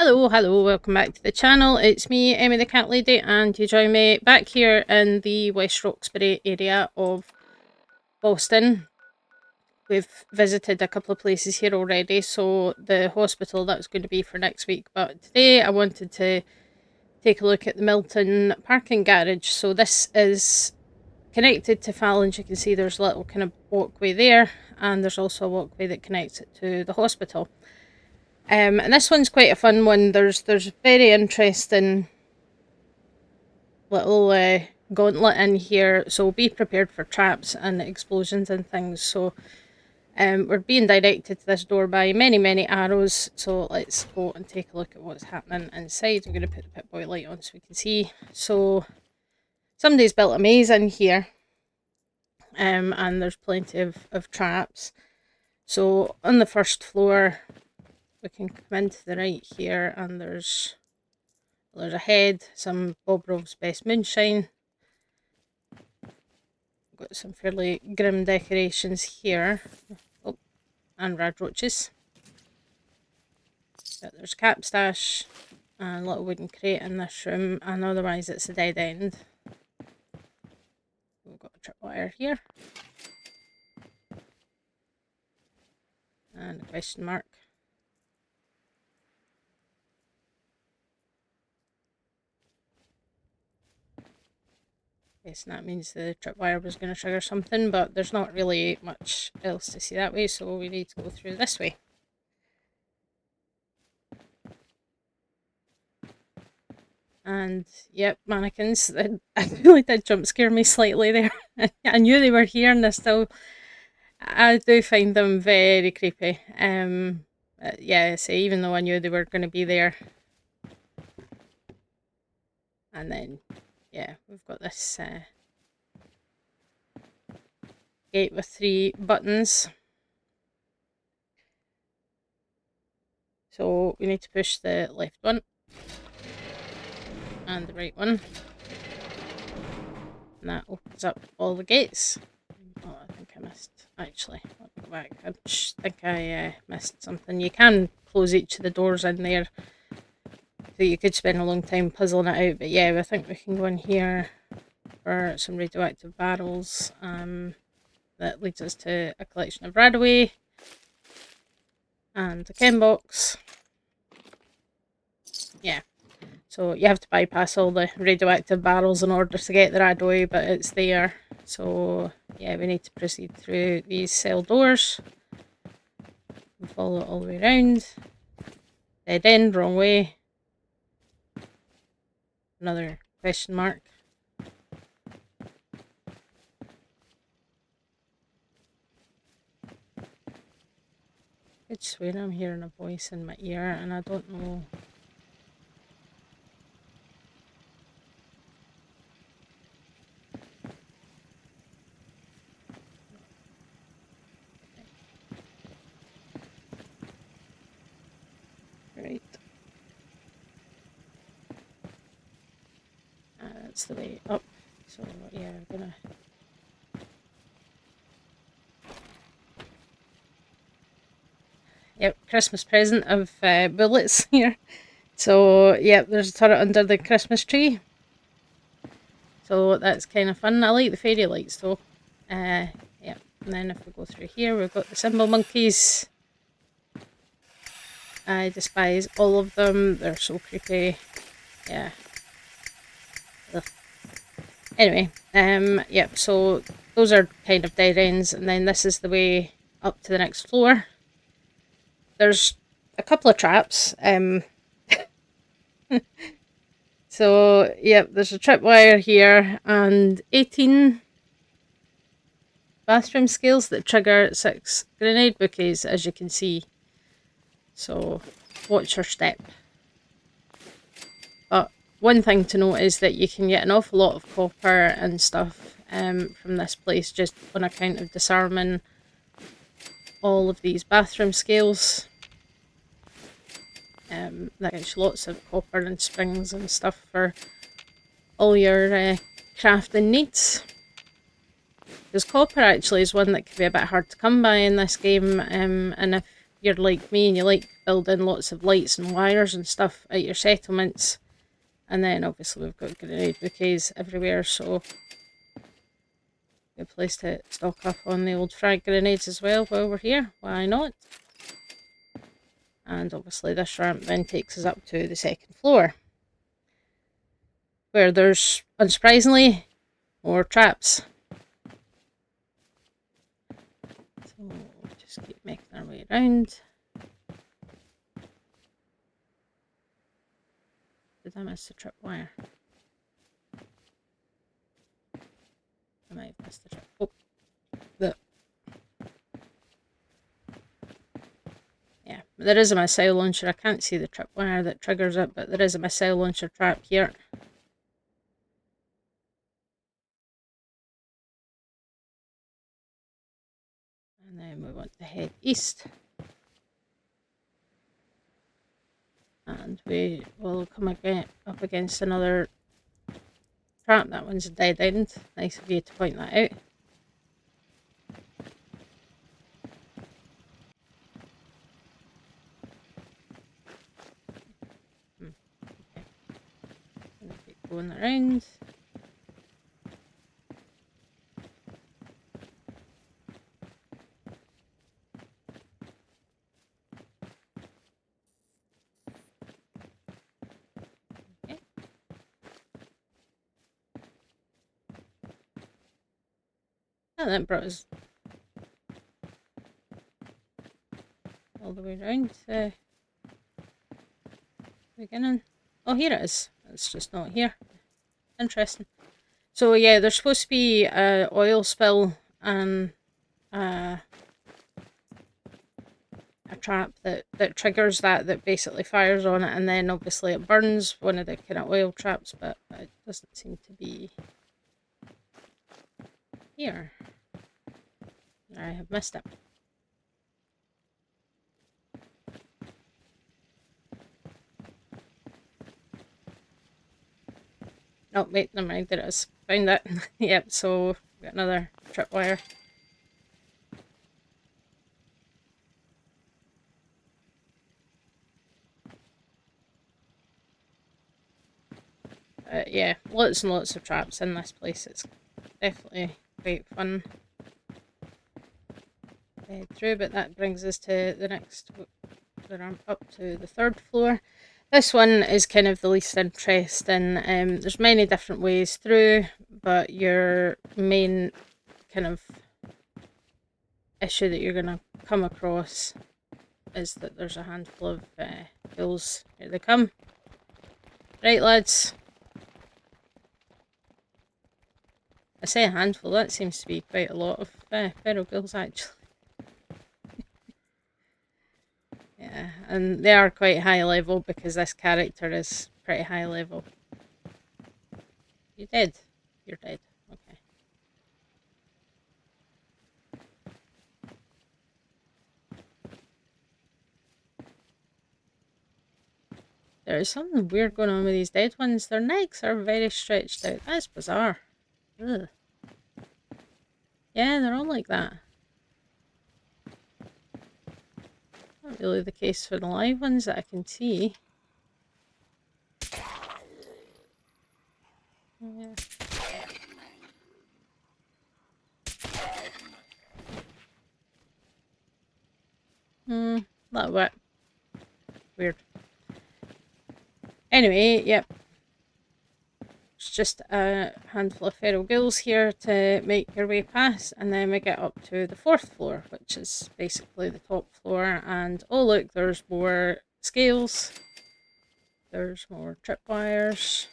Hello, welcome back to the channel. It's me, Emmy the Cat Lady, and you join me back here in the West Roxbury area of Boston. We've visited a couple of places here already, so the hospital, that's going to be for next week. But today I wanted to take a look at the Milton parking garage. So this is connected to Fallon's. You can see there's a little kind of walkway there, and there's also a walkway that connects it to the hospital. And this one's quite a fun one. There's very interesting little gauntlet in here, so be prepared for traps and explosions and things. So we're being directed to this door by many arrows, so let's go and take a look at what's happening inside. I'm going to put the Pip-Boy light on so we can see. So somebody's built a maze in here, and there's plenty of traps. So on the first floor we can come into the right here, and there's a head, some Bob Rove's Best Moonshine. Got some fairly grim decorations here. Oh, and rad roaches. But there's capstash and a little wooden crate in this room, and otherwise it's a dead end. We've got a tripwire here. And a question mark. Yes, and that means the tripwire was going to trigger something, but there's not really much else to see that way, so we need to go through this way. And yep, mannequins. That really did jump scare me slightly there. I knew they were here, and I do find them very creepy. Yeah, so even though I knew they were going to be there. And then yeah, we've got this gate with 3 buttons. So we need to push the left one and the right one. And that opens up all the gates. Oh, I think I missed, actually. Let me go back. I think I missed something. You can close each of the doors in there, so you could spend a long time puzzling it out. But yeah, I think we can go in here for some radioactive barrels. That leads us to a collection of Radaway and a chem box. Yeah, so you have to bypass all the radioactive barrels in order to get the Radaway, but it's there. So yeah, we need to proceed through these cell doors and follow it all the way around. Dead end, wrong way. Another question mark. I swear I'm hearing a voice in my ear, and I don't know. Right. That's the way up. So yeah, we're gonna. Yep, Christmas present of bullets here. So yep, there's a turret under the Christmas tree. So that's kind of fun. I like the fairy lights though. Yep, and then if we go through here, we've got the symbol monkeys. I despise all of them. They're so creepy. Yeah. Ugh. Anyway, yep, so those are kind of dead ends, and then this is the way up to the next floor. There's a couple of traps. So, yep, there's a tripwire here and 18 bathroom scales that trigger 6 grenade bouquets, as you can see. So, watch your step. But one thing to note is that you can get an awful lot of copper and stuff from this place just on account of disarming all of these bathroom scales. That gets lots of copper and springs and stuff for all your crafting needs. Because copper actually is one that can be a bit hard to come by in this game, and if you're like me and you like building lots of lights and wires and stuff at your settlements. And then obviously we've got grenade bouquets everywhere, so good place to stock up on the old frag grenades as well while we're here. Why not? And obviously this ramp then takes us up to the second floor, where there's, unsurprisingly, more traps. So we'll just keep making our way around. Did I miss the tripwire? I might have missed the trip. Oh, yeah, there is a missile launcher. I can't see the tripwire that triggers it, but there is a missile launcher trap here. And then we want to head east. And we will come again up against another trap. That one's a dead end. Nice of you to point that out. Okay. Gonna keep going around. Okay. And that brought us all the way around to the beginning. Oh, here it is. It's just not here. Interesting. So yeah, there's supposed to be an oil spill and a trap that triggers that basically fires on it, and then obviously it burns, one of the kind of oil traps, but it doesn't seem to be here. I have missed it. Oh wait, never mind, there it is. Found it. Yep, so got another tripwire. Yeah, lots and lots of traps in this place. It's definitely quite fun to head through, but that brings us to the next, the ramp up to the third floor. This one is kind of the least interesting. There's many different ways through, but your main kind of issue that you're going to come across is that there's a handful of ghouls. Here they come. Right, lads. I say a handful, that seems to be quite a lot of feral ghouls actually. Yeah, and they are quite high level because this character is pretty high level. You dead? You're dead. Okay. There is something weird going on with these dead ones. Their necks are very stretched out. That's bizarre. Ugh. Yeah, they're all like that. Not really the case for the live ones that I can see. Yeah. Little bit weird. Anyway, yep. It's just a handful of feral ghouls here to make your way past, and then we get up to the fourth floor, which is basically the top floor. And oh look, there's more scales. There's more tripwires.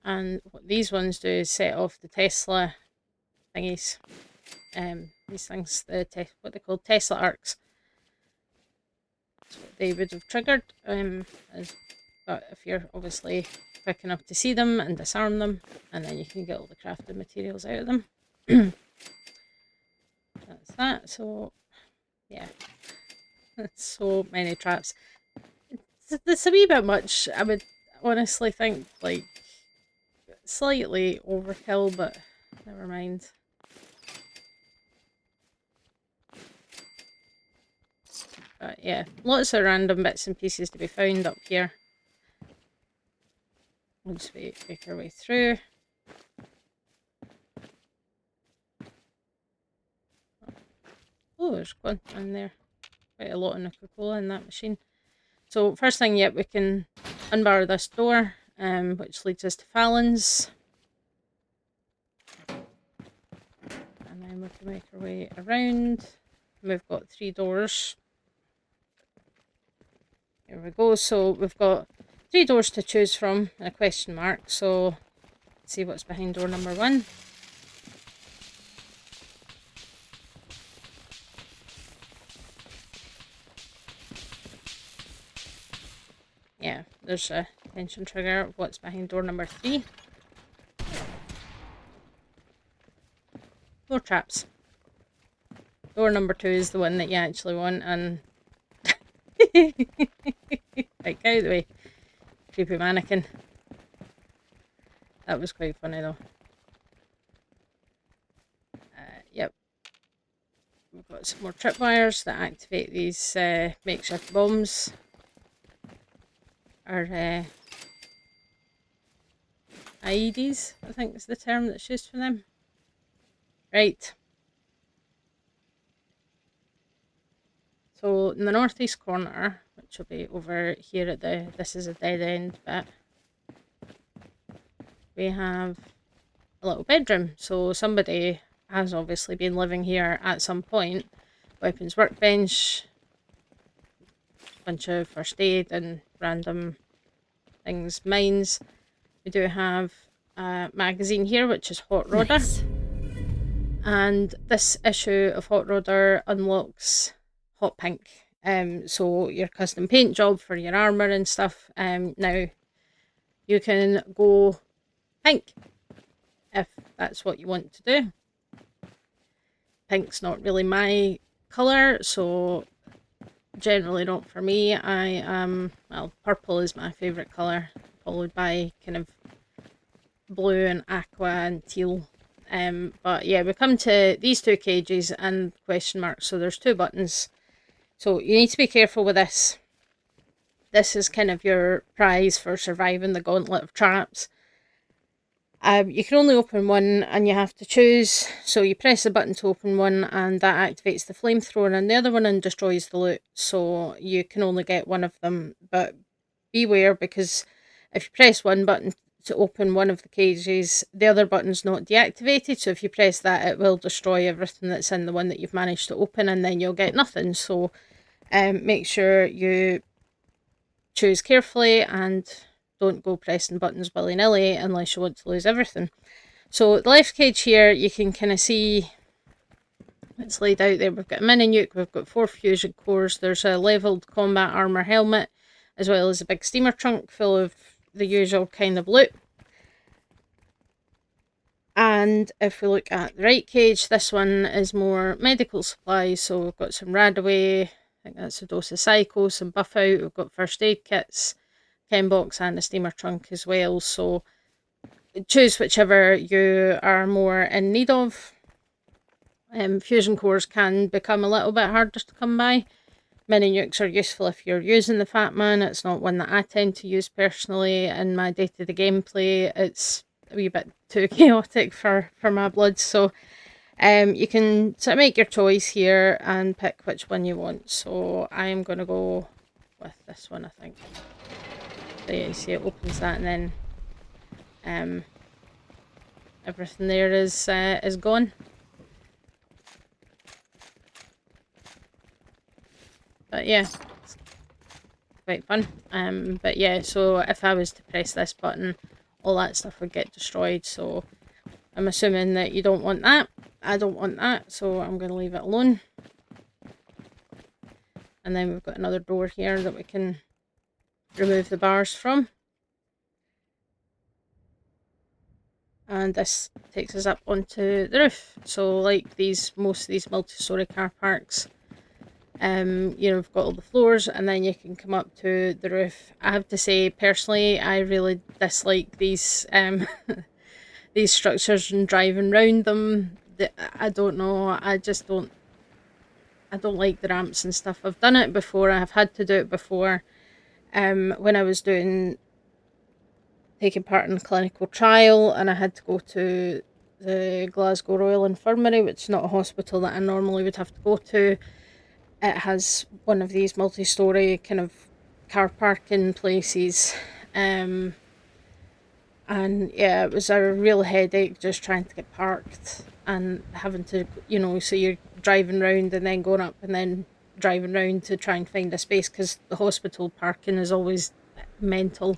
And what these ones do is set off the Tesla thingies. These things, what they call Tesla arcs. That's what they would have triggered. But if you're obviously quick enough to see them and disarm them, and then you can get all the crafted materials out of them. That's that. So yeah, that's so many traps. It's a wee bit much. I would honestly think like slightly overkill, but never mind. But yeah, lots of random bits and pieces to be found up here. We'll just make our way through. Oh, there's one in there. Quite a lot of Nuka-Cola in that machine. So first thing, yep, we can unbar this door, which leads us to Fallon's. And then we can make our way around. And we've got 3 doors. Here we go. So we've got 3 doors to choose from and a question mark. So let's see what's behind door number 1. Yeah, there's a tension trigger of what's behind door number 3. More traps. Door number 2 is the one that you actually want, and right, get out of the way. Creepy mannequin. That was quite funny though. Yep. We've got some more tripwires that activate these makeshift bombs. Or IEDs, I think is the term that's used for them. Right. So in the northeast corner, which will be over here at this is a dead end bit, we have a little bedroom. So somebody has obviously been living here at some point. Weapons workbench, bunch of first aid and random things, mines. We do have a magazine here, which is Hot Rodder. Nice. And this issue of Hot Rodder unlocks Hot Pink. So your custom paint job for your armour and stuff. Now you can go pink if that's what you want to do. Pink's not really my colour, so generally not for me. Well, purple is my favourite colour, followed by kind of blue and aqua and teal. But yeah, we come to these 2 cages and question marks. So there's 2 buttons. So you need to be careful with this. This is kind of your prize for surviving the gauntlet of traps. You can only open one and you have to choose. So you press the button to open one and that activates the flamethrower, and the other one destroys the loot. So you can only get one of them. But beware, because if you press one button to open one of the cages, the other button's not deactivated. So if you press that, it will destroy everything that's in the one that you've managed to open, and then you'll get nothing. So make sure you choose carefully and don't go pressing buttons willy-nilly unless you want to lose everything. So the left cage here, you can kind of see it's laid out there. We've got a mini nuke, we've got 4 fusion cores, there's a levelled combat armour helmet, as well as a big steamer trunk full of the usual kind of loot. And if we look at the right cage, this one is more medical supplies. So we've got some Radaway, I think that's a dose of Psycho, some Buff Out, we've got first aid kits, chem box and a steamer trunk as well. So choose whichever you are more in need of. Fusion cores can become a little bit harder to come by. Mini nukes are useful if you're using the Fat Man. It's not one that I tend to use personally in my day-to-day gameplay. It's a wee bit too chaotic for my blood. So you can sort of make your choice here and pick which one you want. So I am going to go with this one, I think. So yeah, you see it opens that, and then everything there is gone. But yeah, it's quite fun. But yeah, so if I was to press this button, all that stuff would get destroyed. So I'm assuming that you don't want that. I don't want that, so I'm going to leave it alone. And then we've got another door here that we can remove the bars from. And this takes us up onto the roof. So like most of these multi-storey car parks, you've got all the floors and then you can come up to the roof. I have to say, personally, I really dislike these these structures and driving around them. I don't know, I I don't like the ramps and stuff. I've done it before. I've had to do it before. When I was taking part in a clinical trial, and I had to go to the Glasgow Royal Infirmary, which is not a hospital that I normally would have to go to. It has one of these multi-storey kind of car parking places. And yeah, it was a real headache just trying to get parked and having to, so you're driving round and then going up and then driving round to try and find a space, because the hospital parking is always mental.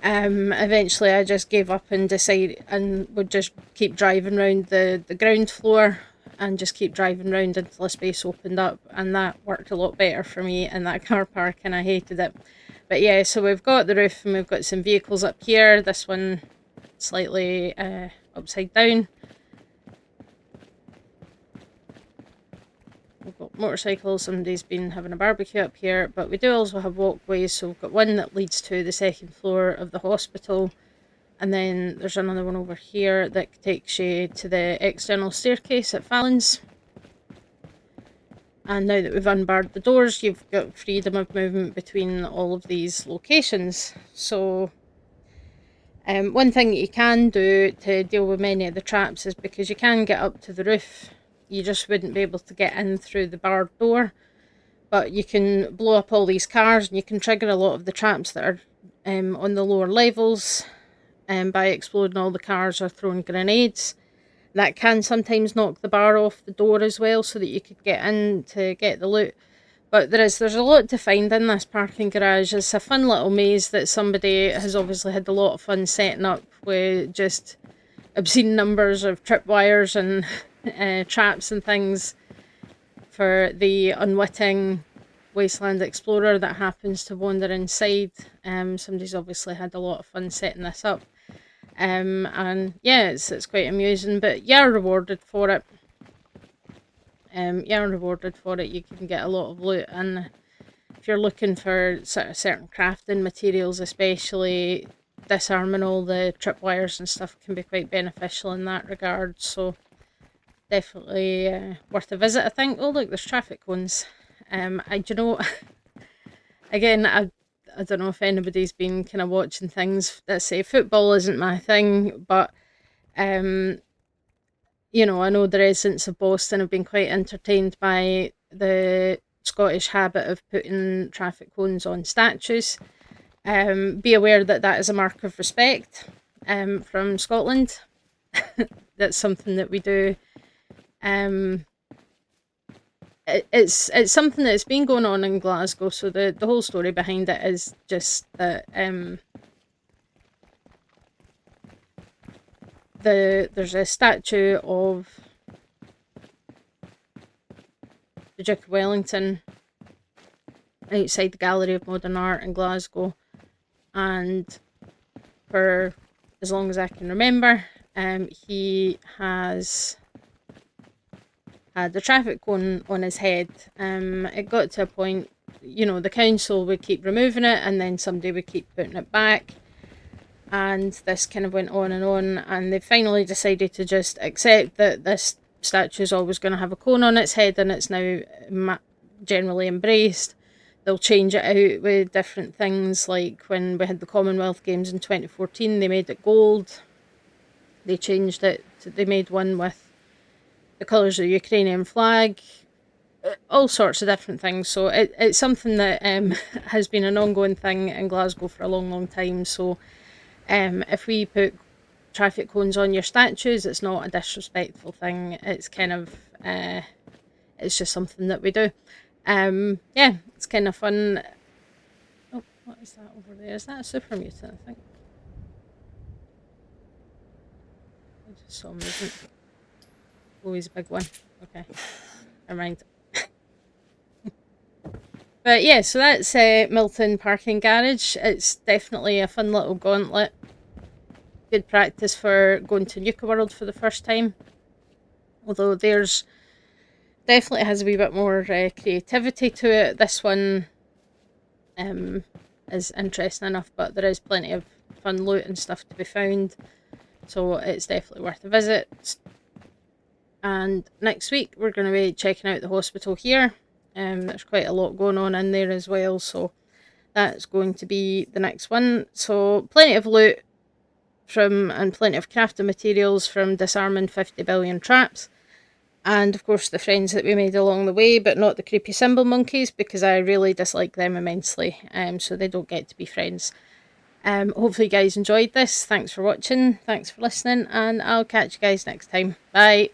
Eventually I just gave up and decided and would just keep driving around the ground floor and just keep driving around until a space opened up, and that worked a lot better for me in that car park, and I hated it. But yeah, so we've got the roof and we've got some vehicles up here. This one slightly upside down. We've got motorcycles, somebody's been having a barbecue up here, but we do also have walkways. So we've got one that leads to the second floor of the hospital, and then there's another one over here that takes you to the external staircase at Fallon's. And now that we've unbarred the doors, you've got freedom of movement between all of these locations. So one thing that you can do to deal with many of the traps is, because you can get up to the roof, you just wouldn't be able to get in through the barred door. But you can blow up all these cars and you can trigger a lot of the traps that are on the lower levels by exploding all the cars or throwing grenades. That can sometimes knock the bar off the door as well, so that you could get in to get the loot. But there's a lot to find in this parking garage. It's a fun little maze that somebody has obviously had a lot of fun setting up, with just obscene numbers of tripwires and traps and things for the unwitting wasteland explorer that happens to wander inside. Somebody's obviously had a lot of fun setting this up. And yeah, it's quite amusing, but you're rewarded for it. You can get a lot of loot, and if you're looking for sort of certain crafting materials, especially disarming all the tripwires and stuff, can be quite beneficial in that regard. So definitely worth a visit, I think. Oh look, there's traffic cones. Again, I don't know if anybody's been kind of watching things that say football isn't my thing, but I know the residents of Boston have been quite entertained by the Scottish habit of putting traffic cones on statues. Be aware that that is a mark of respect from Scotland. That's something that we do. It's something that's been going on in Glasgow. So the whole story behind it is just that there's a statue of the Duke of Wellington outside the Gallery of Modern Art in Glasgow, and for as long as I can remember, he has had the traffic cone on his head. It got to a point, the council would keep removing it, and then somebody would keep putting it back, and this kind of went on, and they finally decided to just accept that this statue is always going to have a cone on its head, and it's now generally embraced. They'll change it out with different things, like when we had the Commonwealth Games in 2014, they made it gold. They changed it, they made one with the colours of the Ukrainian flag, all sorts of different things. So it's something that has been an ongoing thing in Glasgow for a long, long time. So if we put traffic cones on your statues, it's not a disrespectful thing. It's kind of, it's just something that we do. Yeah, it's kind of fun. Oh, what is that over there? Is that a super mutant, I think? I just saw movement. Oh, he's a big one. Okay, never mind. But yeah, so that's Milton Parking Garage. It's definitely a fun little gauntlet. Good practice for going to Nuka World for the first time. Although there's definitely has a wee bit more creativity to it. This one is interesting enough, but there is plenty of fun loot and stuff to be found. So it's definitely worth a visit. And next week we're going to be checking out the hospital here. There's quite a lot going on in there as well, so that's going to be the next one. So plenty of loot and plenty of crafting materials from disarming 50 billion traps. And of course the friends that we made along the way, but not the creepy symbol monkeys, because I really dislike them immensely, so they don't get to be friends. Hopefully you guys enjoyed this. Thanks for watching, thanks for listening, and I'll catch you guys next time. Bye.